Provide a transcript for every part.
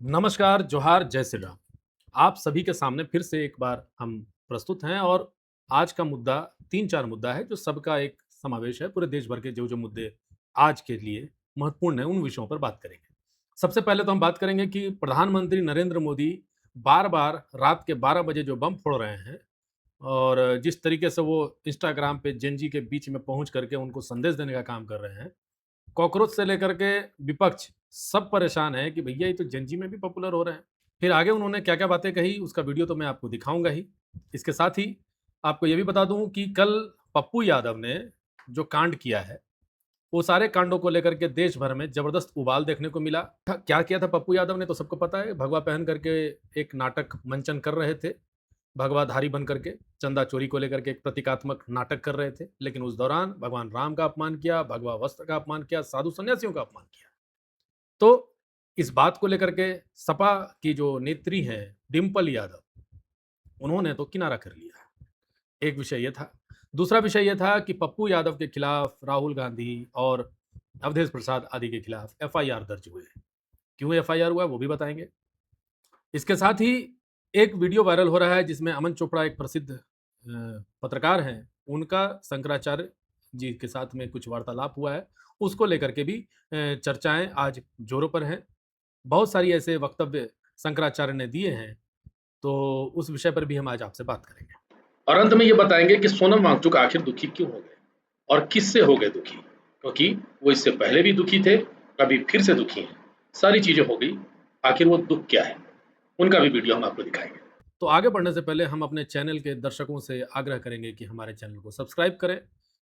नमस्कार, जोहार, जय श्री राम। आप सभी के सामने फिर से एक बार हम प्रस्तुत हैं और आज का मुद्दा 3-4 मुद्दा है जो सबका एक समावेश है। पूरे देश भर के जो-जो मुद्दे आज के लिए महत्वपूर्ण हैं, उन विषयों पर बात करेंगे। सबसे पहले तो हम बात करेंगे कि प्रधानमंत्री नरेंद्र मोदी बार-बार रात के 12 बजे जो बम फोड़ रहे हैं और जिस तरीके से वो इंस्टाग्राम पे जेन ज़ी के बीच में पहुँच करके उनको संदेश देने का काम कर रहे हैं, कॉकरोच से लेकर के विपक्ष सब परेशान है कि भैया ये तो जेन में भी पॉपुलर हो रहे हैं। फिर आगे उन्होंने क्या-क्या बातें कही उसका वीडियो तो मैं आपको दिखाऊँगा ही। इसके साथ ही आपको ये भी बता दूँ कि कल पप्पू यादव ने जो कांड किया है, वो सारे कांडों को लेकर के देश भर में ज़बरदस्त उबाल देखने को मिला। क्या किया था पप्पू यादव ने तो सबको पता है, भगवा पहन करके एक नाटक मंचन कर रहे थे। भगवाधारी बन करके चंदा चोरी को लेकर के एक प्रतीकात्मक नाटक कर रहे थे, लेकिन उस दौरान भगवान राम का अपमान किया, भगवा वस्त्र का अपमान किया, साधु संन्यासियों का अपमान किया। तो इस बात को लेकर के सपा की जो नेत्री हैं डिम्पल यादव, उन्होंने तो किनारा कर लिया। एक विषय ये था। दूसरा विषय ये था कि पप्पू यादव के खिलाफ राहुल गांधी और अवधेश प्रसाद आदि के खिलाफ एफआईआर दर्ज हुए। क्यों एफआईआर हुआ वो भी बताएंगे। इसके साथ ही एक वीडियो वायरल हो रहा है जिसमें अमन चोपड़ा एक प्रसिद्ध पत्रकार हैं, उनका शंकराचार्य जी के साथ में कुछ वार्तालाप हुआ है, उसको लेकर के भी चर्चाएँ आज ज़ोरों पर हैं। बहुत सारी ऐसे वक्तव्य शंकराचार्य ने दिए हैं, तो उस विषय पर भी हम आज आपसे बात करेंगे। और अंत में ये बताएंगे कि सोनम वांगचुक आखिर दुखी क्यों हो गए और किससे हो गए दुखी, क्योंकि वो इससे पहले भी दुखी थे, अभी फिर से दुखी हैं। सारी चीजें हो गई, आखिर वो दुख क्या है, उनका भी वीडियो हम आपको दिखाएंगे। तो आगे बढ़ने से पहले हम अपने चैनल के दर्शकों से आग्रह करेंगे कि हमारे चैनल को सब्सक्राइब करें,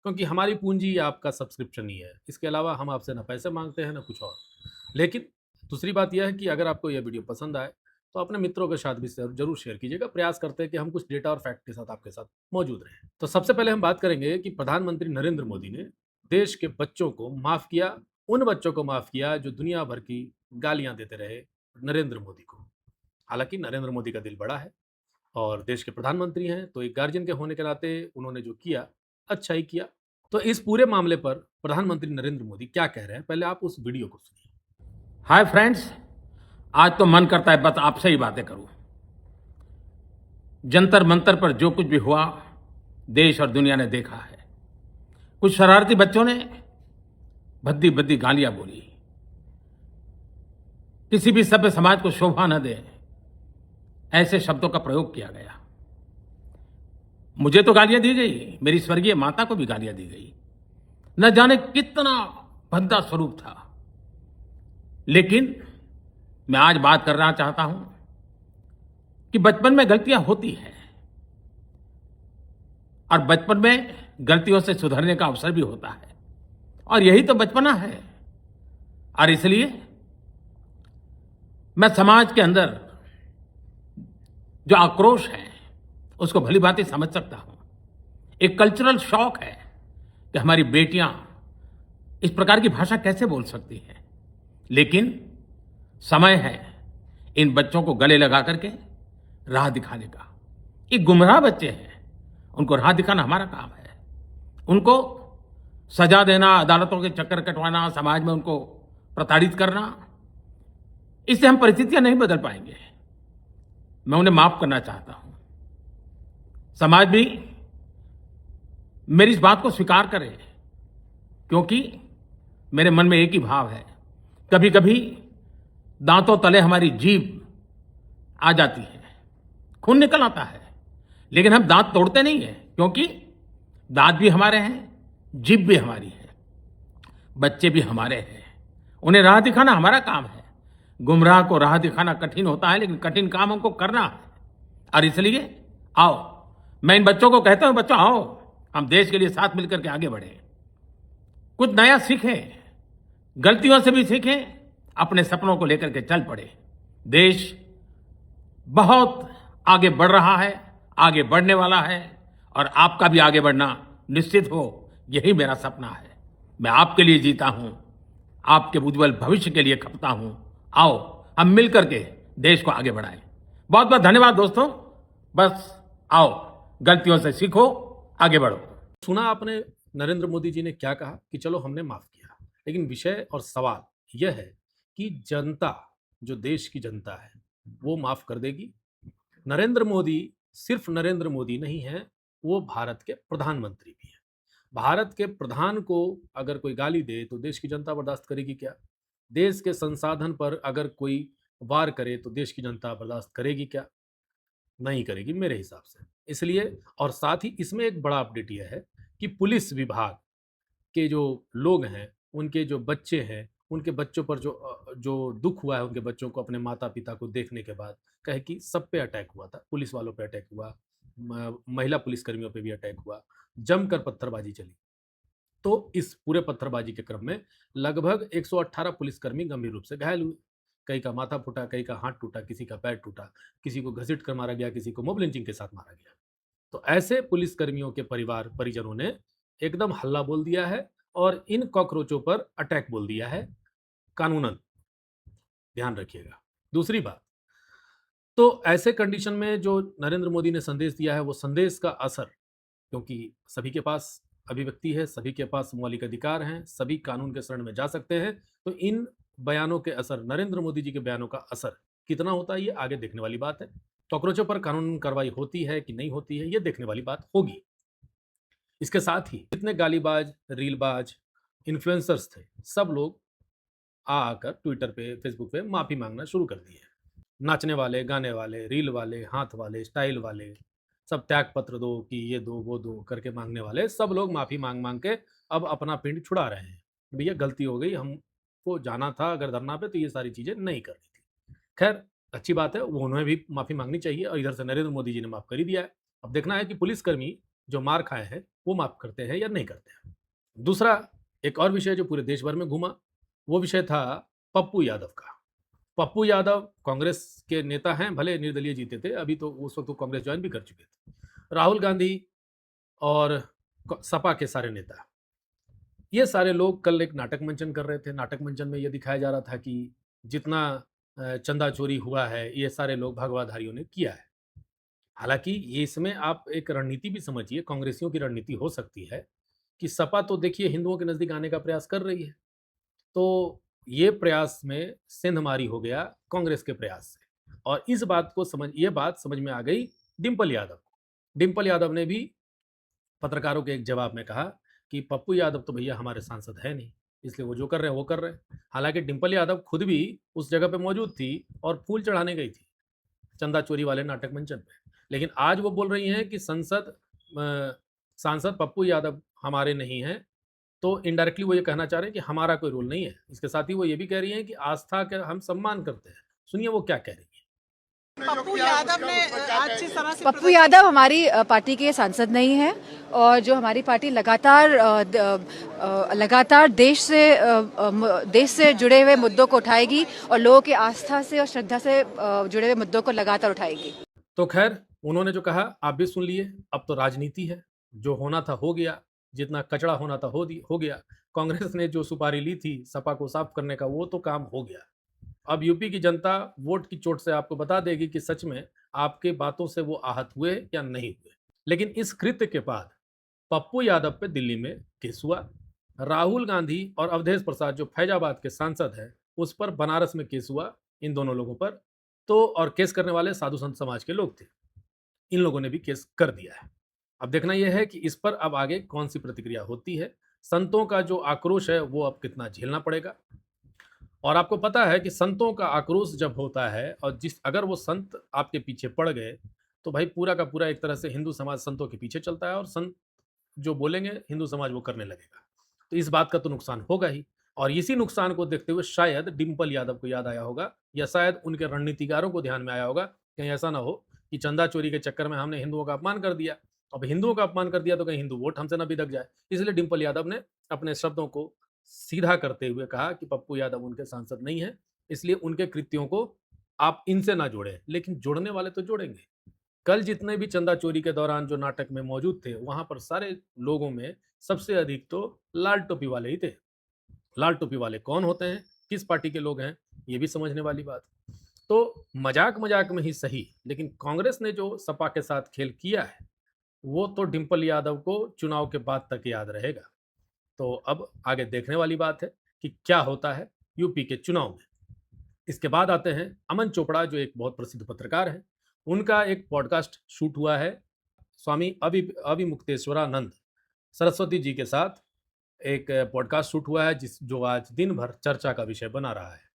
क्योंकि हमारी पूंजी आपका सब्सक्रिप्शन ही है। इसके अलावा हम आपसे ना पैसे मांगते हैं ना कुछ और। लेकिन दूसरी बात यह है कि अगर आपको यह वीडियो पसंद आए तो अपने मित्रों के साथ भी जरूर शेयर कीजिएगा। प्रयास करते हैं कि हम कुछ डेटा और फैक्ट के साथ आपके साथ मौजूद रहें। तो सबसे पहले हम बात करेंगे कि प्रधानमंत्री नरेंद्र मोदी ने देश के बच्चों को माफ किया, उन बच्चों को माफ किया जो दुनिया भर की गालियां देते रहे नरेंद्र मोदी को। हालांकि नरेंद्र मोदी का दिल बड़ा है और देश के प्रधानमंत्री हैं, तो एक गार्जियन के होने के नाते उन्होंने जो किया, अच्छा ही किया। तो इस पूरे मामले पर प्रधानमंत्री नरेंद्र मोदी क्या कह रहे हैं, पहले आप उस वीडियो को सुनिए। हाय फ्रेंड्स, आज तो मन करता है बस आपसे ही बातें करूं। जंतर मंतर पर जो कुछ भी हुआ, देश और दुनिया ने देखा है। कुछ शरारती बच्चों ने भद्दी भद्दी गालियां बोली। किसी भी सभ्य समाज को शोभा न दे ऐसे शब्दों का प्रयोग किया गया। मुझे तो गालियां दी गई, मेरी स्वर्गीय माता को भी गालियां दी गई। न जाने कितना भद्दा स्वरूप था। लेकिन मैं आज बात करना चाहता हूं कि बचपन में गलतियां होती हैं और बचपन में गलतियों से सुधरने का अवसर भी होता है, और यही तो बचपना है। और इसलिए मैं समाज के अंदर जो आक्रोश है उसको भली भांति समझ सकता हूं। एक कल्चरल शॉक है कि हमारी बेटियां इस प्रकार की भाषा कैसे बोल सकती हैं। लेकिन समय है इन बच्चों को गले लगा करके राह दिखाने का। ये गुमराह बच्चे हैं, उनको राह दिखाना हमारा काम है। उनको सजा देना, अदालतों के चक्कर कटवाना, समाज में उनको प्रताड़ित करना, इससे हम परिस्थितियां नहीं बदल पाएंगे। मैं उन्हें माफ करना चाहता हूं। समाज भी मेरी इस बात को स्वीकार करे, क्योंकि मेरे मन में एक ही भाव है। कभी कभी दांतों तले हमारी जीभ आ जाती है, खून निकल आता है, लेकिन हम दांत तोड़ते नहीं हैं, क्योंकि दांत भी हमारे हैं, जीभ भी हमारी है, बच्चे भी हमारे हैं। उन्हें राह दिखाना हमारा काम है। गुमराह को राह दिखाना कठिन होता है, लेकिन कठिन काम हमको करना है। और इसलिए आओ, मैं इन बच्चों को कहता हूं, बच्चों आओ, हम देश के लिए साथ मिलकर के आगे बढ़े, कुछ नया सीखें, गलतियों से भी सीखें, अपने सपनों को लेकर के चल पड़े। देश बहुत आगे बढ़ रहा है, आगे बढ़ने वाला है, और आपका भी आगे बढ़ना निश्चित हो, यही मेरा सपना है। मैं आपके लिए जीता हूं, आपके उज्जवल भविष्य के लिए खपता हूं। आओ, हम मिलकर के देश को आगे बढ़ाएं। बहुत बहुत धन्यवाद दोस्तों। बस आओ, गलतियों से सीखो, आगे बढ़ो। सुना आपने नरेंद्र मोदी जी ने क्या कहा कि चलो हमने माफ किया, लेकिन विषय और सवाल यह है कि जनता जो देश की जनता है वो माफ कर देगी। नरेंद्र मोदी सिर्फ नरेंद्र मोदी नहीं है, वो भारत के प्रधानमंत्री भी हैं। भारत के प्रधान को अगर कोई गाली दे तो देश की जनता बर्दाश्त करेगी क्या? देश के संसाधन पर अगर कोई वार करे तो देश की जनता बर्दाश्त करेगी क्या? नहीं करेगी मेरे हिसाब से। इसलिए और साथ ही इसमें एक बड़ा अपडेट ये है कि पुलिस विभाग के जो लोग हैं, उनके जो बच्चे हैं, उनके बच्चों पर जो दुःख हुआ है उनके बच्चों को अपने माता-पिता को देखने के बाद, कहे कि सब पे अटैक हुआ था, पुलिस वालों पे अटैक हुआ, महिला पुलिसकर्मियों पे भी अटैक हुआ, जमकर पत्थरबाजी चली। तो इस पूरे पत्थरबाजी के क्रम में लगभग 118 पुलिसकर्मी गंभीर रूप से घायल हुए। कई का माथा फूटा, कई का हाथ टूटा, किसी का पैर टूटा, किसी को घसीट कर मारा गया, किसी को मॉब लिंचिंग के साथ मारा गया। तो ऐसे पुलिसकर्मियों के परिवार परिजनों ने एकदम हल्ला बोल दिया है और इन कॉकरोचों पर अटैक बोल दिया है कानूनन। ध्यान रखिएगा। दूसरी बात, तो ऐसे कंडीशन में जो नरेंद्र मोदी ने संदेश दिया है वो संदेश का असर, क्योंकि सभी के पास अभिव्यक्ति है, सभी के पास मौलिक अधिकार हैं, सभी कानून के शरण में जा सकते हैं, तो इन बयानों के असर, नरेंद्र मोदी जी के बयानों का असर कितना होता है ये आगे देखने वाली बात है। कॉकरोचों पर कानून कार्रवाई होती है कि नहीं होती है ये देखने वाली बात होगी। इसके साथ ही जितने गालीबाज, रीलबाज, इन्फ्लुएंसर्स थे, सब लोग आकर ट्विटर पे, फेसबुक पे माफी मांगना शुरू कर दिए। नाचने वाले, गाने वाले, रील वाले, हाथ वाले, स्टाइल वाले, सब त्याग पत्र दो कि ये दो, वो दो करके मांगने वाले, सब लोग माफी मांग मांग के अब अपना पिंड छुड़ा रहे हैं। भैया गलती हो गई, हमको जाना था अगर धरना पे तो ये सारी चीजें नहीं करनी थी। खैर अच्छी बात है, वो उन्हें भी माफी मांगनी चाहिए और इधर से नरेंद्र मोदी जी ने माफ कर ही दिया है। अब देखना है कि पुलिसकर्मी जो मार खाए हैं वो माफ करते हैं या नहीं करते हैं। दूसरा एक और विषय जो पूरे देश भर में घूमा, वो विषय था पप्पू यादव का। पप्पू यादव कांग्रेस के नेता हैं, भले निर्दलीय जीते थे, अभी तो उस वक्त तो कांग्रेस ज्वाइन भी कर चुके थे। राहुल गांधी और सपा के सारे नेता, ये सारे लोग कल एक नाटक मंचन कर रहे थे। नाटक मंचन में ये दिखाया जा रहा था कि जितना चंदा चोरी हुआ है ये सारे लोग भगवाधारियों ने किया है। हालांकि ये इसमें आप एक रणनीति भी समझिए, कांग्रेसियों की रणनीति हो सकती है कि सपा तो देखिए हिंदुओं के नजदीक आने का प्रयास कर रही है, तो ये प्रयास में सेंधमारी हो गया कांग्रेस के प्रयास से। और इस बात को ये बात समझ में आ गई डिंपल यादव को। डिंपल यादव ने भी पत्रकारों के एक जवाब में कहा कि पप्पू यादव तो भैया हमारे सांसद है नहीं, इसलिए वो जो कर रहे हैं वो कर रहे हैं। हालांकि डिंपल यादव खुद भी उस जगह पे मौजूद थी और फूल चढ़ाने गई थी चंदा चोरी वाले नाटक मंचन पे। लेकिन आज वो बोल रही हैं कि सांसद पप्पू यादव हमारे नहीं हैं, तो इनडायरेक्टली वो ये कहना चाह रहे हैं कि हमारा कोई रोल नहीं है। इसके साथ ही वो ये भी कह रही हैं कि आस्था का हम सम्मान करते हैं। सुनिए वो क्या कह रही हैं। पप्पू यादव ने आज जिस तरह से पप्पू यादव हमारी पार्टी के सांसद नहीं है और जो हमारी पार्टी लगातार देश से जुड़े हुए मुद्दों को उठाएगी और लोगों की आस्था से और श्रद्धा से जुड़े हुए मुद्दों को लगातार उठाएगी। तो खैर उन्होंने जो कहा आप भी सुन लिए। अब तो राजनीति है, जो होना था हो गया, जितना कचरा होना था हो गया। कांग्रेस ने जो सुपारी ली थी सपा को साफ करने का, वो तो काम हो गया। अब यूपी की जनता वोट की चोट से आपको बता देगी कि सच में आपके बातों से वो आहत हुए या नहीं हुए। लेकिन इस कृत्य के बाद पप्पू यादव पे दिल्ली में केस हुआ। राहुल गांधी और अवधेश प्रसाद जो फैजाबाद के सांसद हैं उस पर बनारस में केस हुआ, इन दोनों लोगों पर। तो और केस करने वाले साधु संत समाज के लोग थे, इन लोगों ने भी केस कर दिया है। अब देखना यह है कि इस पर अब आगे कौन सी प्रतिक्रिया होती है। संतों का जो आक्रोश है वो अब कितना झेलना पड़ेगा। और आपको पता है कि संतों का आक्रोश जब होता है और अगर वो संत आपके पीछे पड़ गए तो भाई पूरा का पूरा एक तरह से हिंदू समाज संतों के पीछे चलता है और संत जो बोलेंगे हिंदू समाज वो करने लगेगा। तो इस बात का तो नुकसान होगा ही। और इसी नुकसान को देखते हुए शायद डिंपल यादव को याद आया होगा या शायद उनके रणनीतिकारों को ध्यान में आया होगा, कहीं ऐसा ना हो कि चंदा चोरी के चक्कर में हमने हिंदुओं का अपमान कर दिया। अब हिंदुओं का अपमान कर दिया तो कहीं हिंदू वोट हमसे ना बिदक जाए। इसलिए डिंपल यादव ने अपने शब्दों को सीधा करते हुए कहा कि पप्पू यादव उनके सांसद नहीं है, इसलिए उनके कृत्यों को आप इनसे ना जोड़ें। लेकिन जोड़ने वाले तो जोड़ेंगे। कल जितने भी चंदा चोरी के दौरान जो नाटक में मौजूद थे वहां पर सारे लोगों में सबसे अधिक तो लाल टोपी वाले ही थे। लाल टोपी वाले कौन होते हैं, किस पार्टी के लोग हैं, ये भी समझने वाली बात। तो मजाक मजाक में ही सही, लेकिन कांग्रेस ने जो सपा के साथ खेल किया है वो तो डिंपल यादव को चुनाव के बाद तक याद रहेगा। तो अब आगे देखने वाली बात है कि क्या होता है यूपी के चुनाव में। इसके बाद आते हैं अमन चोपड़ा, जो एक बहुत प्रसिद्ध पत्रकार हैं। उनका एक पॉडकास्ट शूट हुआ है स्वामी अभिमुक्तेश्वरानंद सरस्वती जी के साथ। एक पॉडकास्ट शूट हुआ है जो आज दिन भर चर्चा का विषय बना रहा है।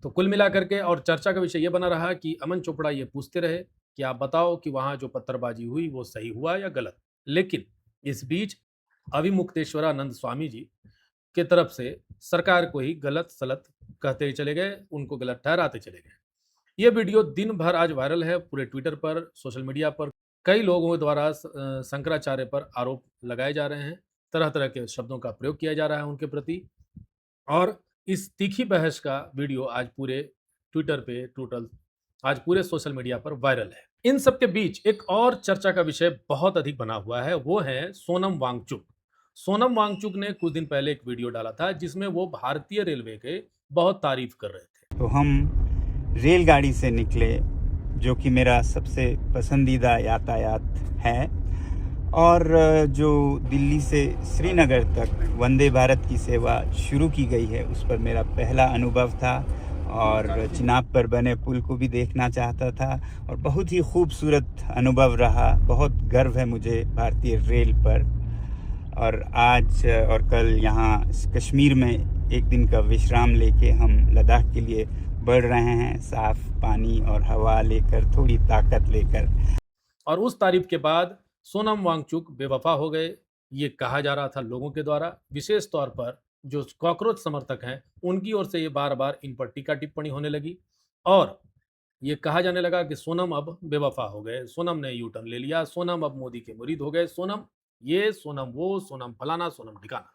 तो कुल मिलाकर के और चर्चा का विषय ये बना रहा कि अमन चोपड़ा ये पूछते रहे कि आप बताओ कि वहाँ जो पत्थरबाजी हुई वो सही हुआ या गलत। लेकिन इस बीच अभिमुक्तेश्वरानंद स्वामी जी के तरफ से सरकार को ही गलत सलत कहते ही चले गए, उनको गलत ठहराते चले गए। ये वीडियो दिन भर आज वायरल है पूरे ट्विटर पर, सोशल मीडिया पर। कई लोगों द्वारा शंकराचार्य पर आरोप लगाए जा रहे हैं, तरह तरह के शब्दों का प्रयोग किया जा रहा है उनके प्रति, और इस तीखी बहस का वीडियो आज पूरे ट्विटर पे आज पूरे सोशल मीडिया पर वायरल है। इन सब के बीच एक और चर्चा का विषय बहुत अधिक बना हुआ है, वो है सोनम वांगचुक। सोनम वांगचुक ने कुछ दिन पहले एक वीडियो डाला था जिसमें वो भारतीय रेलवे के बहुत तारीफ कर रहे थे। तो हम रेलगाड़ी से निकले, जो कि मेरा सबसे पसंदीदा यातायात है, और जो दिल्ली से श्रीनगर तक वंदे भारत की सेवा शुरू की गई है उस पर मेरा पहला अनुभव था, और चिनाब पर बने पुल को भी देखना चाहता था, और बहुत ही खूबसूरत अनुभव रहा। बहुत गर्व है मुझे भारतीय रेल पर। और आज और कल यहाँ कश्मीर में एक दिन का विश्राम लेके हम लद्दाख के लिए बढ़ रहे हैं, साफ पानी और हवा लेकर, थोड़ी ताकत लेकर। और उस तारीफ के बाद सोनम वांगचुक बेवफा हो गए, ये कहा जा रहा था लोगों के द्वारा। विशेष तौर पर जो कॉकरोच समर्थक हैं उनकी ओर से ये बार बार इन पर टीका टिप्पणी होने लगी, और ये कहा जाने लगा कि सोनम अब बेवफा हो गए, सोनम ने यू टर्न ले लिया, सोनम अब मोदी के मुरीद हो गए, सोनम ये, सोनम वो, सोनम फलाना, सोनम ठिकाना,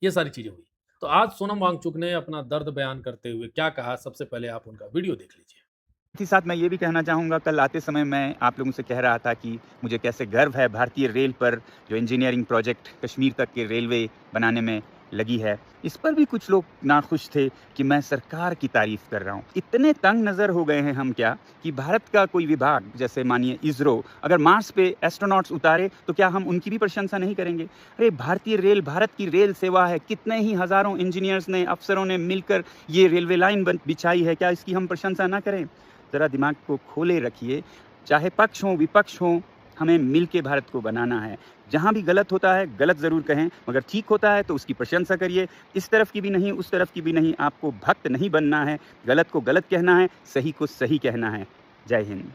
ये सारी चीजें हुई। तो आज सोनम वांगचुक ने अपना दर्द बयान करते हुए क्या कहा, सबसे पहले आप उनका वीडियो देख लीजिए। साथ ही साथ मैं ये भी कहना चाहूँगा, कल आते समय मैं आप लोगों से कह रहा था कि मुझे कैसे गर्व है भारतीय रेल पर, जो इंजीनियरिंग प्रोजेक्ट कश्मीर तक के रेलवे बनाने में लगी है। इस पर भी कुछ लोग नाखुश थे कि मैं सरकार की तारीफ कर रहा हूँ। इतने तंग नज़र हो गए हैं हम क्या कि भारत का कोई विभाग, जैसे मानिए इसरो, अगर मार्स पे एस्ट्रोनॉट्स उतारे तो क्या हम उनकी भी प्रशंसा नहीं करेंगे? अरे भारतीय रेल भारत की रेल सेवा है, कितने ही हज़ारों इंजीनियर्स ने, अफसरों ने मिलकर ये रेलवे लाइन बिछाई है, क्या इसकी हम प्रशंसा ना करें? ज़रा दिमाग को खोले रखिए, चाहे पक्ष हो विपक्ष हो, हमें मिल के भारत को बनाना है। जहाँ भी गलत होता है गलत ज़रूर कहें, मगर ठीक होता है तो उसकी प्रशंसा करिए। इस तरफ की भी नहीं, उस तरफ की भी नहीं, आपको भक्त नहीं बनना है। गलत को गलत कहना है, सही को सही कहना है। जय हिंद।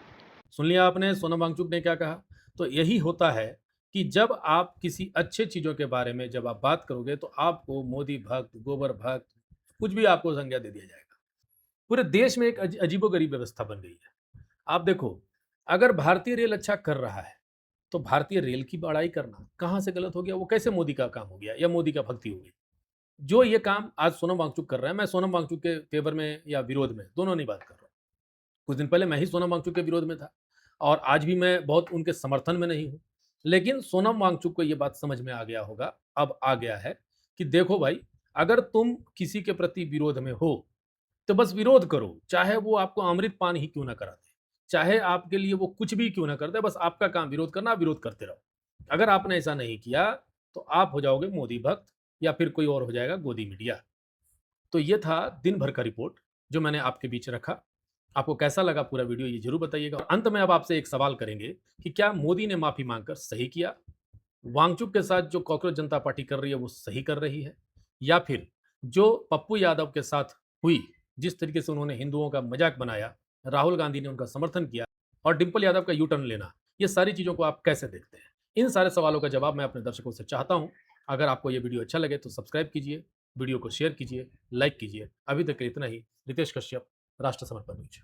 सुन लिया आपने सोनम वांगचुक ने क्या कहा। तो यही होता है कि जब आप किसी अच्छे चीज़ों के बारे में जब आप बात करोगे तो आपको मोदी भक्त, गोबर भक्त, कुछ भी आपको संज्ञा दे दिया जाएगा। पूरे देश में एक अजीबोगरीब व्यवस्था बन गई है। आप देखो, अगर भारतीय रेल अच्छा कर रहा है तो भारतीय रेल की बड़ाई करना कहाँ से गलत हो गया? वो कैसे मोदी का काम हो गया या मोदी का भक्ति हो गई? जो ये काम आज सोनम वांगचुक कर रहे हैं, मैं सोनम वांगचुक के फेवर में या विरोध में, दोनों नहीं बात कर रहा हूँ। कुछ दिन पहले मैं ही सोनम वांगचुक के विरोध में था, और आज भी मैं बहुत उनके समर्थन में नहीं हूँ। लेकिन सोनम वांगचुक को ये बात समझ में आ गया होगा, अब आ गया है, कि देखो भाई, अगर तुम किसी के प्रति विरोध में हो तो बस विरोध करो, चाहे वो आपको अमृत पान ही क्यों ना करा दे, चाहे आपके लिए वो कुछ भी क्यों ना कर दे, बस आपका काम विरोध करना, विरोध करते रहो। अगर आपने ऐसा नहीं किया तो आप हो जाओगे मोदी भक्त, या फिर कोई और हो जाएगा गोदी मीडिया। तो ये था दिन भर का रिपोर्ट जो मैंने आपके बीच रखा। आपको कैसा लगा पूरा वीडियो ये जरूर बताइएगा। और अंत में अब आपसे एक सवाल करेंगे कि क्या मोदी ने माफी मांगकर सही किया? वांगचुक के साथ जो कॉकरोच जनता पार्टी कर रही है वो सही कर रही है, या फिर जो पप्पू यादव के साथ हुई, जिस तरीके से उन्होंने हिंदुओं का मजाक बनाया, राहुल गांधी ने उनका समर्थन किया, और डिंपल यादव का यू टर्न लेना, ये सारी चीज़ों को आप कैसे देखते हैं? इन सारे सवालों का जवाब मैं अपने दर्शकों से चाहता हूं। अगर आपको ये वीडियो अच्छा लगे तो सब्सक्राइब कीजिए, वीडियो को शेयर कीजिए, लाइक कीजिए। अभी तक के इतना ही। रितेश कश्यप, राष्ट्र समर्पण न्यूज।